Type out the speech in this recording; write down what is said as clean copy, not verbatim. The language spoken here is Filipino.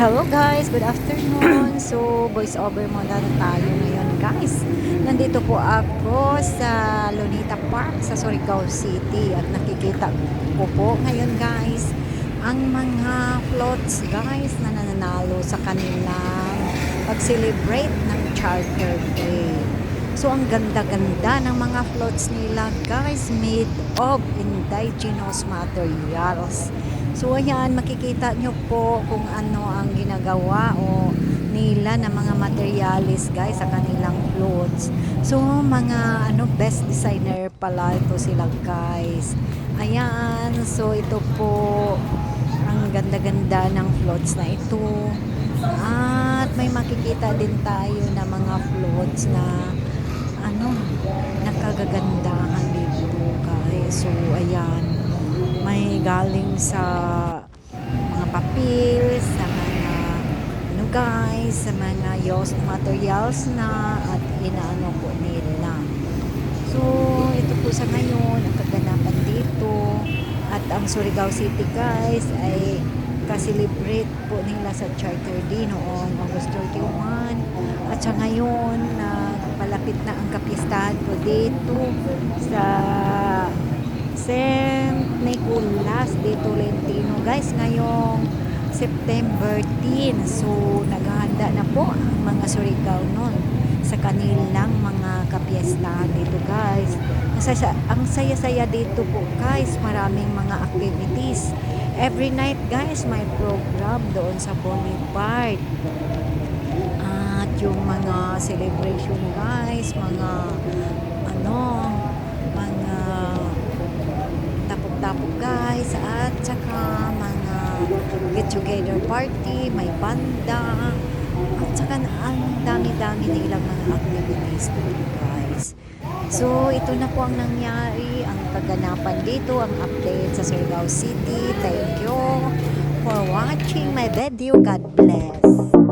Hello guys, good afternoon. So, voice over muna tayo ngayon guys. Nandito po ako sa Lunita Park sa Surigao City at nakikita ko po ngayon guys ang mga floats guys na nananalo sa kanilang pag-celebrate ng Charter Day. So, ang ganda-ganda ng mga floats nila guys, made of indigenous materials. So, ayan, makikita nyo po kung ano ang ginagawa o nila na mga materialis guys sa kanilang floats. So, mga best designer pala ito sila guys. Ayan, so ito po ang ganda-ganda ng floats na ito. At may makikita din tayo na mga floats na nakagagandahan dito guys. So, ayan, may galing sa mga papel, sa mga guys, sa mga used materials na at inaano po nila. So, ito po sa ngayon ang kaganapan dito. At ang Surigao City guys ay ka-celebrate po nila sa Charter Day noong August 31. At sa ngayon palapit na ang kapistahan po dito sa St. Nicolas de Tolentino guys ngayong September 10. So naghahanda na po ang mga Surigao nun sa kanilang mga kapiestahan dito guys. Ang saya-saya dito po guys, maraming mga activities. Every night guys may program doon sa Boulevard. At yung mga celebration guys, mga tapok guys, at saka mga get together party, may banda, at saka ang dami-dami nilang mga activities dito guys. So ito na po ang nangyari, ang kaganapan dito, ang update sa Surigao City. Thank you for watching my video. God bless.